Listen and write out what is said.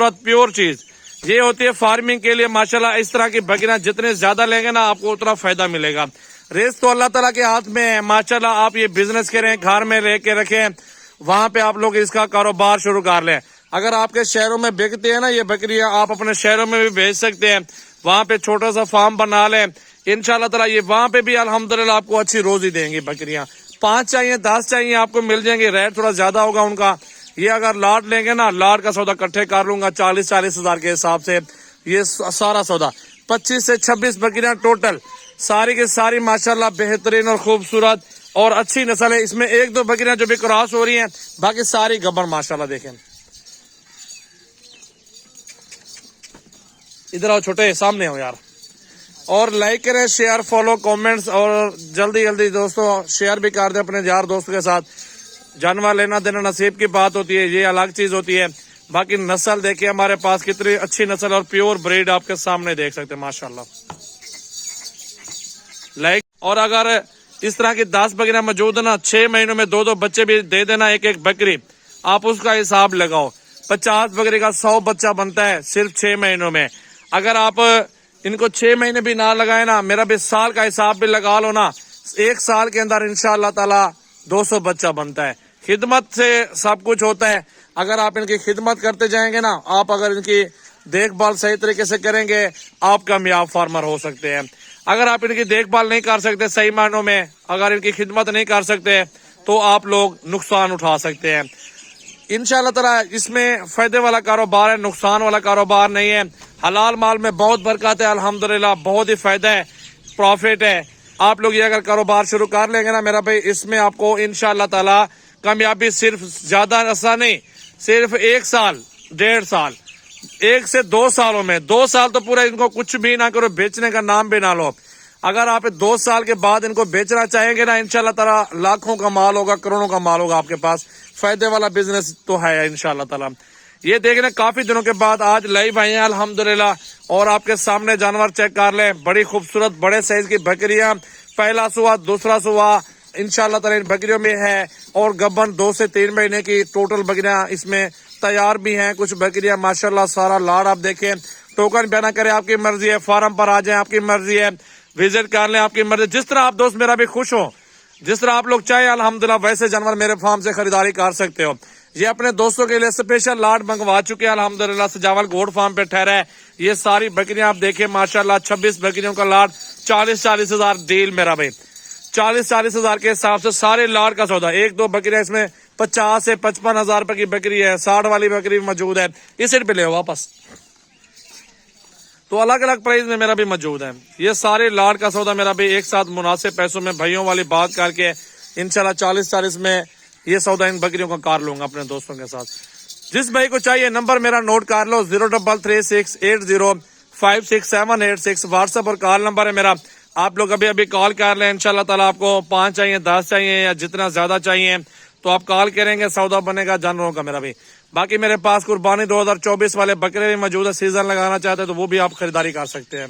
Pure चीज ये होती है फार्मिंग के लिए। माशाल्लाह इस तरह की बकरियां जितने ज्यादा लेंगे ना आपको उतना फायदा मिलेगा। रेस तो अल्लाह ताला के हाथ में है। माशाल्लाह आप ये बिजनेस करें, घर में रह के रखें, वहां पे आप लोग इसका कारोबार शुरू कर लें। अगर आपके शहरों में बिकते हैं ना ये बकरियां, आप अपने शहरों में भी भेज सकते हैं। वहां पे छोटा सा फार्म बना लें, इंशाल्लाह ताला ये वहां पे भी अल्हम्दुलिल्लाह आपको अच्छी रोजी देंगी बकरियां। 5 चाहिए 10 चाहिए आपको मिल जाएंगे। रेट थोड़ा ज्यादा होगा उनका। ये अगर लाट लेंगे ना, लाट का सौदा इकट्ठे कर लूंगा 40-40 हजार के हिसाब से। ये सारा सौदा 25 से 26 बकरियां टोटल, सारी की सारी माशाल्लाह बेहतरीन और खूबसूरत और अच्छी नस्ल है। इसमें 1-2 बकरियां जो भी क्रॉस हो रही हैं, बाकी सारी गब्बर माशाल्लाह। देखें इधर आओ छोटे, सामने हो यार। और लाइक करें, शेयर, फॉलो, कमेंट्स और जल्दी जल्दी दोस्तों शेयर भी कर दें अपने यार दोस्तों के साथ। जानवर लेना देना नसीब की बात होती है, ये अलग चीज होती है। बाकी नस्ल देखिए हमारे पास कितनी अच्छी नस्ल और प्योर ब्रीड आपके सामने देख सकते हैं माशाल्लाह। लाइक और अगर इस तरह की 10 बकरियां मौजूद है ना, 6 महीनों में 2-2 बच्चे भी दे देना, एक बकरी। आप उसका हिसाब लगाओ, 50 बकरी का 100 बच्चा बनता है सिर्फ 6 महीनों में। अगर आप इनको 6 महीने भी ना लगाए ना, मेरा भी साल का हिसाब भी लगा लो ना, 1 साल के अंदर इंशाअल्लाह ताला 200 बच्चा बनता है। खिदमत से सब कुछ होता है। अगर आप इनकी खिदमत करते जाएंगे ना, आप अगर इनकी देखभाल सही तरीके से करेंगे, आप कामयाब फार्मर हो सकते हैं। अगर आप इनकी देखभाल नहीं कर सकते सही मायनों में, अगर इनकी खिदमत नहीं कर सकते, तो आप लोग नुकसान उठा सकते हैं। इंशाअल्लाह ताला इसमें फायदे वाला कारोबार है, नुकसान वाला कारोबार नहीं है। हलाल माल में बहुत बरकत है अल्हम्दुलिल्लाह, बहुत ही फायदा है, प्रॉफिट है। आप लोग ये अगर कारोबार शुरू कर लेंगे ना मेरा भाई, इसमें आपको इंशाअल्लाह ताला कामयाबी सिर्फ ज्यादा ऐसा नहीं, सिर्फ 1 साल 1.5 साल, 1 से 2 सालों में, 2 साल तो पूरा इनको कुछ भी ना करो, बेचने का नाम भी ना लो। अगर आप 2 साल के बाद इनको बेचना चाहेंगे ना, इंशाल्लाह ताला लाखों का माल होगा, करोड़ों का माल होगा आपके पास। फायदे वाला बिजनेस तो है इंशाल्लाह ताला। ये देखने काफी दिनों के बाद आज लाइव आए हैं अल्हम्दुलिल्लाह, और आपके सामने जानवर चेक कर लें। बड़ी खूबसूरत बड़े साइज की बकरियां, पहला सुआ दूसरा सुआ इंशाल्लाह ताला इन बकरियों में है। और गब्बन 2 से 3 महीने की टोटल बकरियां इसमें तैयार भी हैं। कुछ बकरियां माशाल्लाह सारा लाड़ आप देखें। टोकन बयाना करें, आपकी मर्जी है। फार्म पर आ जाए, आपकी मर्जी है। विजिट कर लें, आपकी मर्जी। जिस तरह आप दोस्त मेरा भी खुश हो, जिस तरह आप लोग चाहे अल्हम्दुलिल्लाह, वैसे जानवर मेरे फार्म से खरीदारी कर सकते हो। ये अपने दोस्तों के लिए स्पेशल लाट मंगवा चुके हैं अल्हम्दुलिल्लाह। सजावल गोड फार्म पे ठहरा है। ये सारी बकरियां आप देखें माशाल्लाह, 26 बकरियों का लाट, 40-40 हजार डील मेरा भाई। 40-40 हजार के हिसाब से सारे लाट का सौदा। 1-2 बकरियां इसमें 50 से 55 हजार रुपए की बकरी है। 60 वाली बकरी भी मौजूद है। इस रेट पे ले वापस, तो अलग अलग प्राइस में मेरा भी मौजूद है। ये सारे लाट का सौदा मेरा भी एक साथ मुनासिब पैसों में भाइयों वाली बात करके इंशाल्लाह 40-40 में ये सौदा इन बकरियों का कार लूंगा अपने दोस्तों के साथ। जिस भाई को चाहिए नंबर मेरा नोट कर लो, 033680568786 व्हाट्सएप और कॉल नंबर है मेरा। आप लोग अभी अभी कॉल कर लें इंशाल्लाह ताला। आपको 5 चाहिए 10 चाहिए या जितना ज्यादा चाहिए तो आप कॉल करेंगे, सौदा बनेगा जानवरों का मेरा भी। बाकी मेरे पास कुर्बानी 2024 वाले बकरे भी मौजूद है। सीजन लगाना चाहते हैं तो वो भी आप खरीदारी कर सकते हैं।